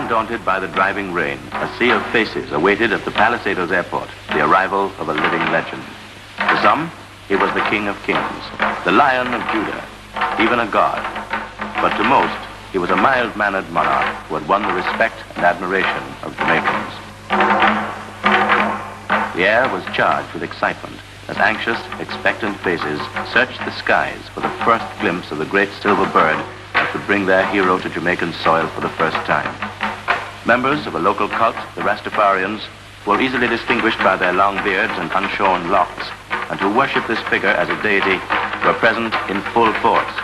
undaunted by the driving rain, a sea of faces awaited at the Palisados airport the arrival of a living legend. To some, he was the King of Kings, the Lion of Judah, even a god. But to most, he was a mild-mannered monarch who had won the respect and admiration of Jamaicans. The air was charged with excitement as anxious, expectant faces searched the skies for the first glimpse of the great silver bird that would bring their hero to Jamaican soil for the first time. Members of a local cult, the Rastafarians, who were easily distinguished by their long beards and unshorn locks, and who worship this figure as a deity, were present in full force.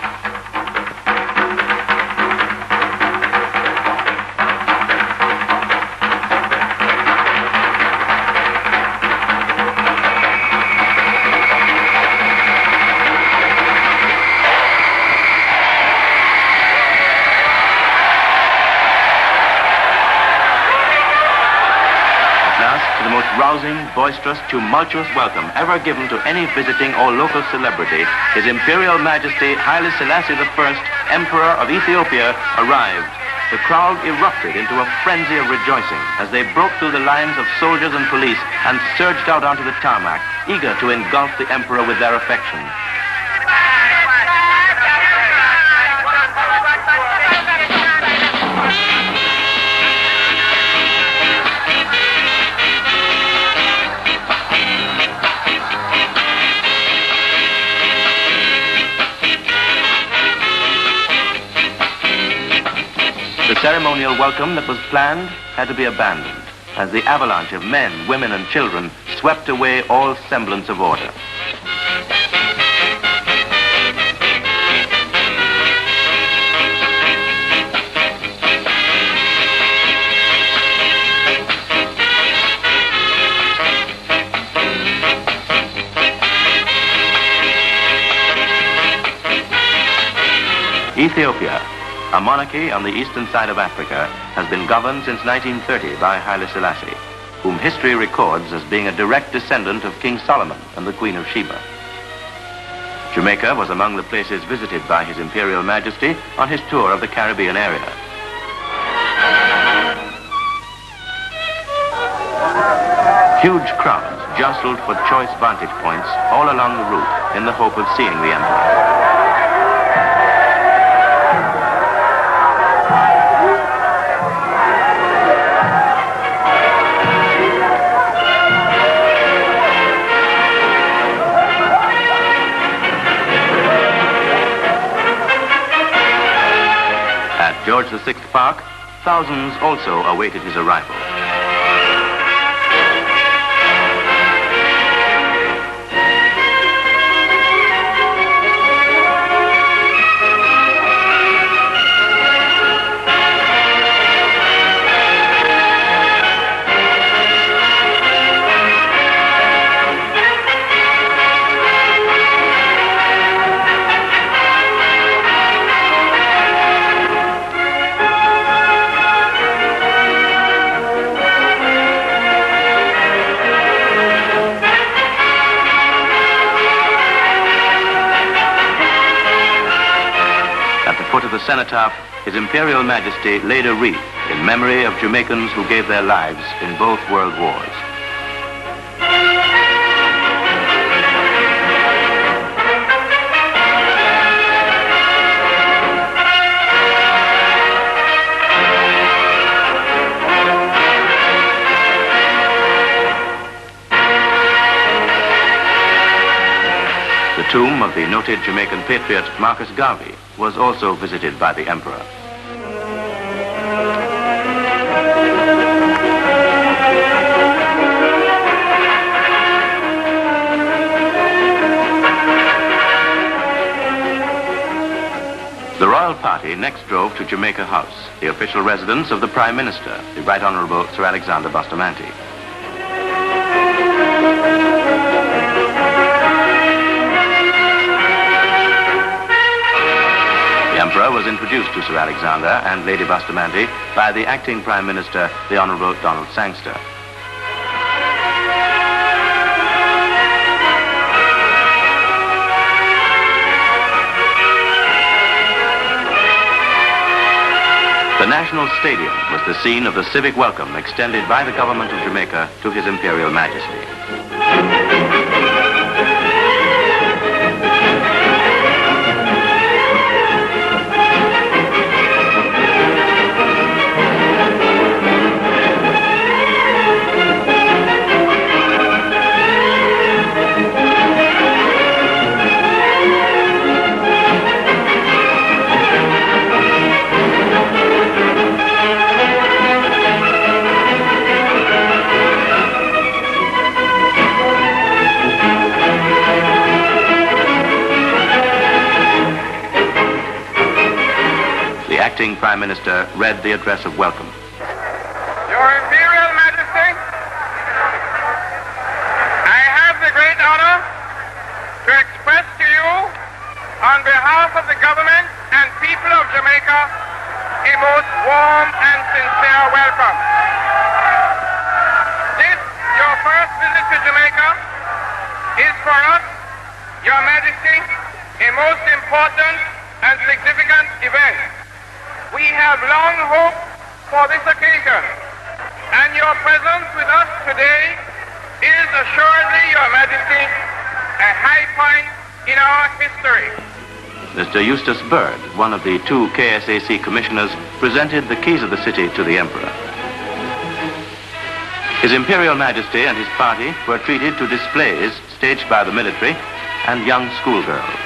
Rousing, boisterous, tumultuous welcome ever given to any visiting or local celebrity, His Imperial Majesty Haile Selassie I, Emperor of Ethiopia, arrived. The crowd erupted into a frenzy of rejoicing as they broke through the lines of soldiers and police and surged out onto the tarmac, eager to engulf the Emperor with their affection. The ceremonial welcome that was planned had to be abandoned as the avalanche of men, women, and children swept away all semblance of order. Ethiopia, a monarchy on the eastern side of Africa, has been governed since 1930 by Haile Selassie, whom history records as being a direct descendant of King Solomon and the Queen of Sheba. Jamaica was among the places visited by His Imperial Majesty on his tour of the Caribbean area. Huge crowds jostled for choice vantage points all along the route in the hope of seeing the Emperor. George VI Park, thousands also awaited his arrival. Cenotaph, His Imperial Majesty laid a wreath in memory of Jamaicans who gave their lives in both world wars. The tomb of the noted Jamaican patriot Marcus Garvey was also visited by the Emperor. The royal party next drove to Jamaica House, the official residence of the Prime Minister, the Right Honorable Sir Alexander Bustamante. The Emperor was introduced to Sir Alexander and Lady Bustamante by the acting Prime Minister, the Honorable Donald Sangster. The The National Stadium was the scene of the civic welcome extended by the government of Jamaica to His Imperial Majesty. The acting Prime Minister read the address of welcome. Your Imperial Majesty, I have the great honor to express to you, on behalf of the government and people of Jamaica, a most warm and sincere welcome. This, your first visit to Jamaica, is for us, Your Majesty, a most important and significant event. We have long hoped for this occasion, and your presence with us today is assuredly, Your Majesty, a high point in our history. Mr. Eustace Bird, one of the two KSAC commissioners, presented the keys of the city to the Emperor. His Imperial Majesty and his party were treated to displays staged by the military and young schoolgirls.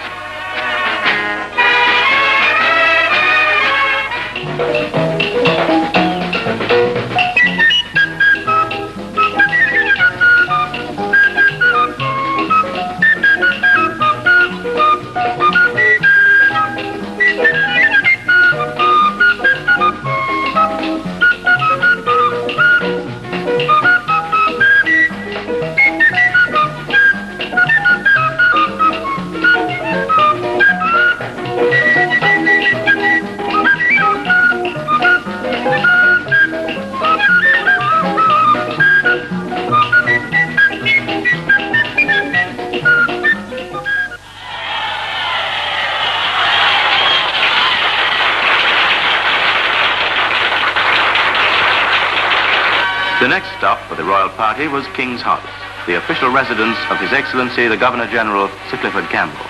The next stop for the royal party was King's House, the official residence of His Excellency the Governor-General, Sir Clifford Campbell.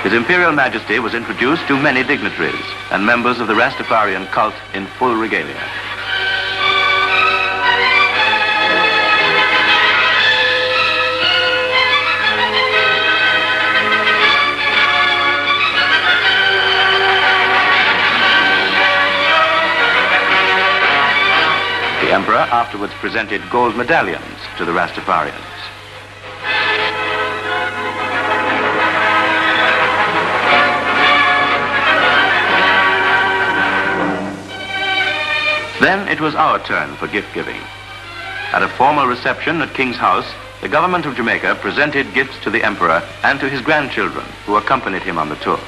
His Imperial Majesty was introduced to many dignitaries and members of the Rastafarian cult in full regalia. The Emperor afterwards presented gold medallions to the Rastafarians. Then it was our turn for gift-giving. At a formal reception at King's House, the government of Jamaica presented gifts to the Emperor and to his grandchildren who accompanied him on the tour.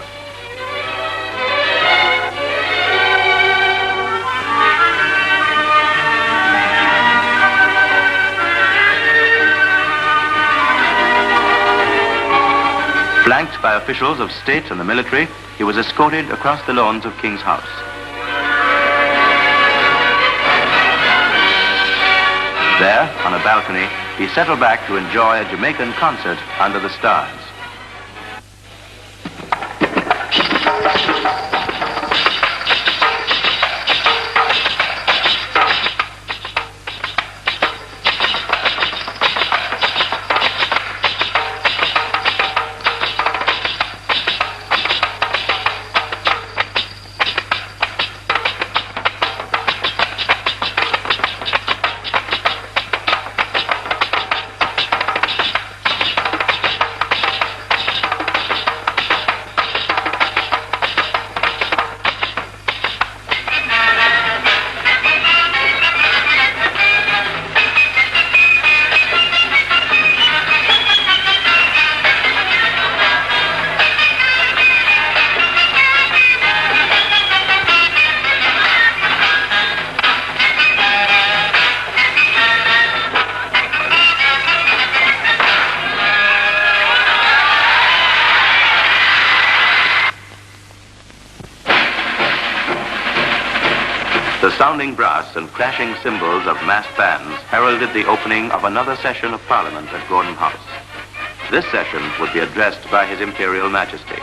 Flanked by officials of state and the military, he was escorted across the lawns of King's House. There, on a balcony, he settled back to enjoy a Jamaican concert under the stars. Sounding brass and crashing cymbals of massed bands heralded the opening of another session of Parliament at Gordon House. This session would be addressed by His Imperial Majesty.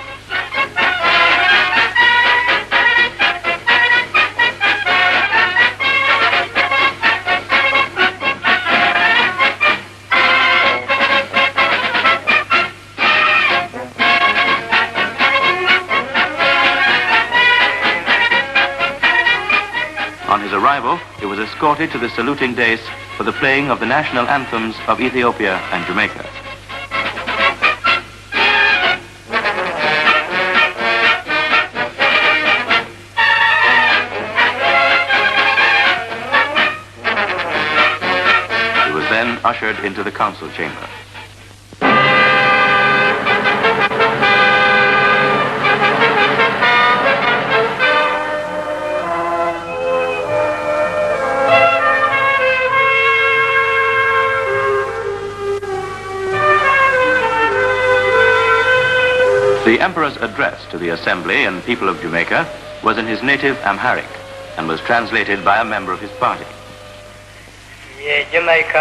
On his arrival, he was escorted to the saluting dais for the playing of the national anthems of Ethiopia and Jamaica. He was then ushered into the council chamber. The Emperor's address to the Assembly and people of Jamaica was in his native Amharic and was translated by a member of his party. Jamaica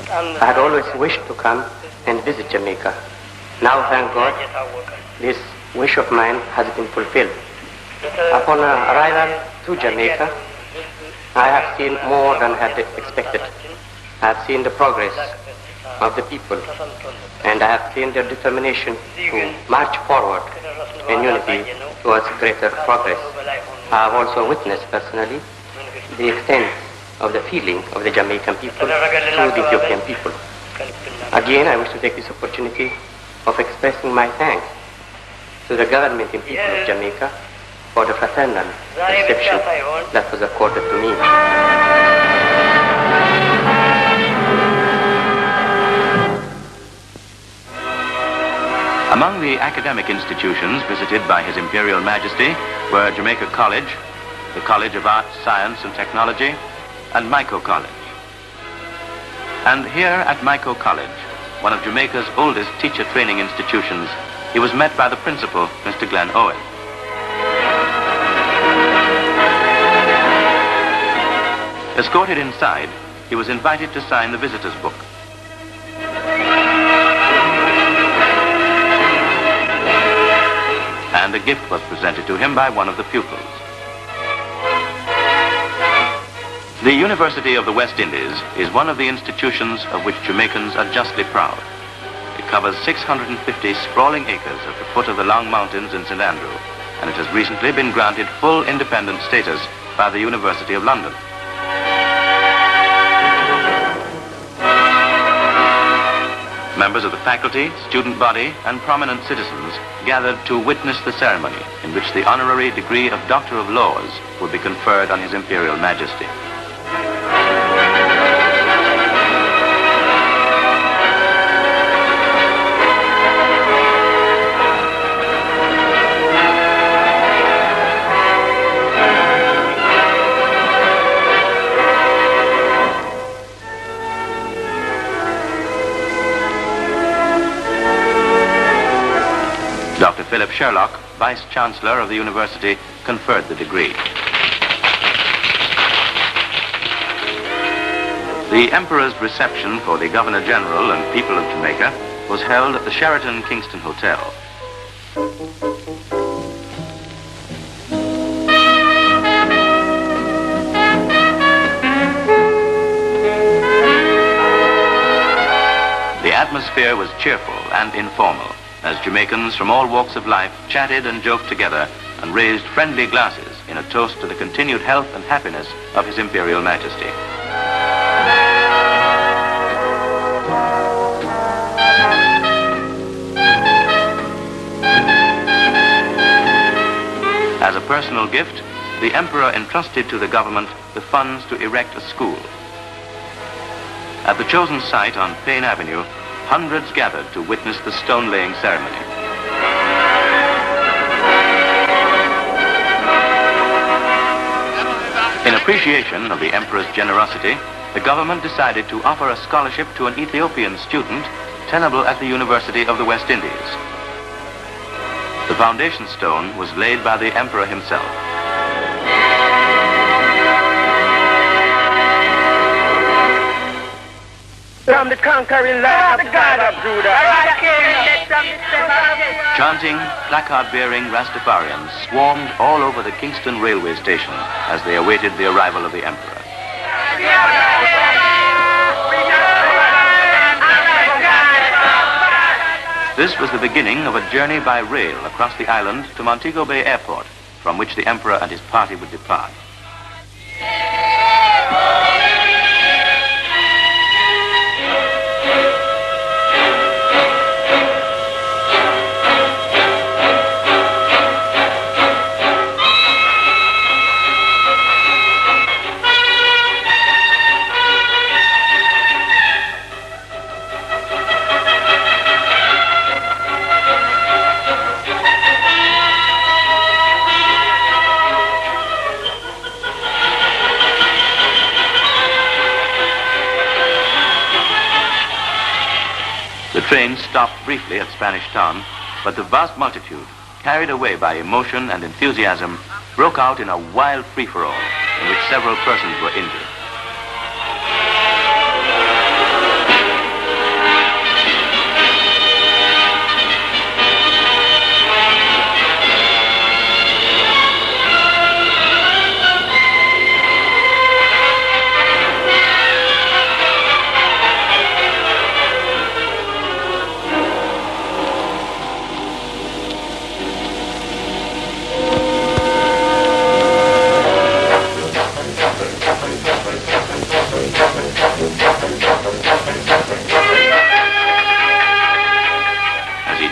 I had always wished to come and visit Jamaica. Now, thank God, this wish of mine has been fulfilled. Upon arrival to Jamaica, I have seen more than I had expected. I have seen the progress of the people, and I have seen their determination to march forward in unity towards greater progress. I have also witnessed personally the extent of the feeling of the Jamaican people to the Ethiopian people. Again, I wish to take this opportunity of expressing my thanks to the government and people of Jamaica for the fraternal reception that was accorded to me. Among the academic institutions visited by His Imperial Majesty were Jamaica College, the College of Arts, Science and Technology, and Maico College. And here at Maico College, one of Jamaica's oldest teacher training institutions, he was met by the principal, Mr. Glenn Owen. Escorted inside, he was invited to sign the visitor's book. And a gift was presented to him by one of the pupils. The University of the West Indies is one of the institutions of which Jamaicans are justly proud. It covers 650 sprawling acres at the foot of the Long Mountains in St. Andrew, and it has recently been granted full independent status by the University of London. Members of the faculty, student body, and prominent citizens gathered to witness the ceremony in which the honorary degree of Doctor of Laws would be conferred on His Imperial Majesty. Dr. Philip Sherlock, Vice-Chancellor of the University, conferred the degree. The Emperor's reception for the Governor-General and people of Jamaica was held at the Sheraton Kingston Hotel. The atmosphere was cheerful and informal, as Jamaicans from all walks of life chatted and joked together and raised friendly glasses in a toast to the continued health and happiness of His Imperial Majesty. As a personal gift, the Emperor entrusted to the government the funds to erect a school. At the chosen site on Payne Avenue, hundreds gathered to witness the stone-laying ceremony. In appreciation of the Emperor's generosity, the government decided to offer a scholarship to an Ethiopian student tenable at the University of the West Indies. The foundation stone was laid by the emperor himself. From the conquering land of God of Judah. Chanting, placard-bearing Rastafarians swarmed all over the Kingston railway station as they awaited the arrival of the emperor. This was the beginning of a journey by rail across the island to Montego Bay Airport, from which the emperor and his party would depart. The train stopped briefly at Spanish Town, but the vast multitude, carried away by emotion and enthusiasm, broke out in a wild free-for-all in which several persons were injured.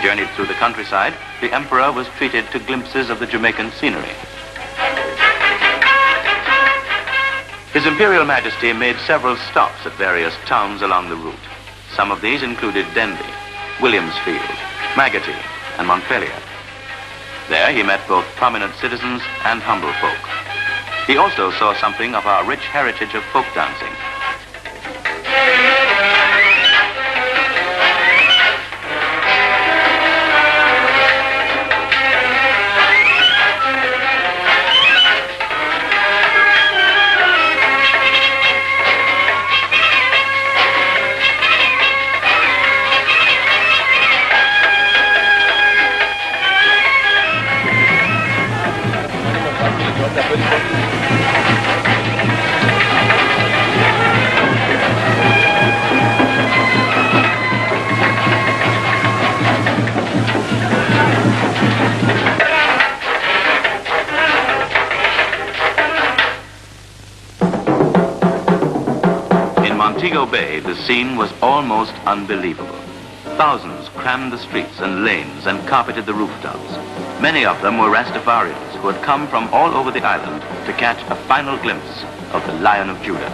Journeyed through the countryside, the emperor was treated to glimpses of the Jamaican scenery. His Imperial Majesty made several stops at various towns along the route. Some of these included Denby, Williamsfield, Magatee, and Montpelier. There he met both prominent citizens and humble folk. He also saw something of our rich heritage of folk dancing. Montego Bay, the scene was almost unbelievable. Thousands crammed the streets and lanes and carpeted the rooftops. Many of them were Rastafarians who had come from all over the island to catch a final glimpse of the Lion of Judah.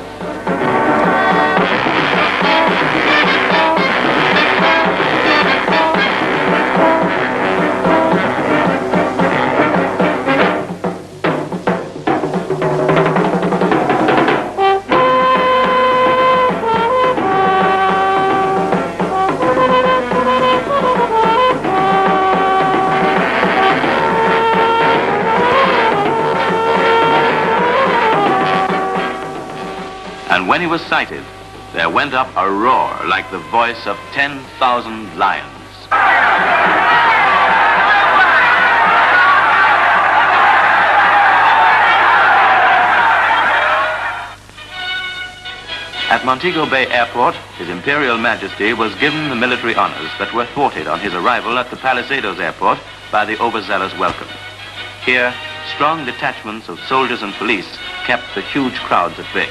And when he was sighted, there went up a roar like the voice of 10,000 lions. At Montego Bay Airport, His Imperial Majesty was given the military honors that were thwarted on his arrival at the Palisadoes Airport by the overzealous welcome. Here, strong detachments of soldiers and police kept the huge crowds at bay.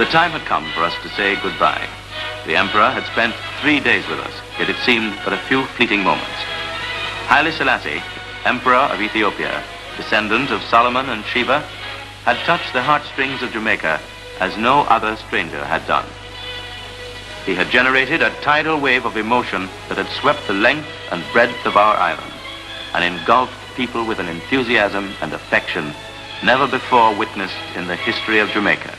time had come for us to say goodbye. The Emperor had spent 3 days with us, yet it seemed but a few fleeting moments. Haile Selassie, Emperor of Ethiopia, descendant of Solomon and Sheba, had touched the heartstrings of Jamaica as no other stranger had done. He had generated a tidal wave of emotion that had swept the length and breadth of our island and engulfed people with an enthusiasm and affection never before witnessed in the history of Jamaica.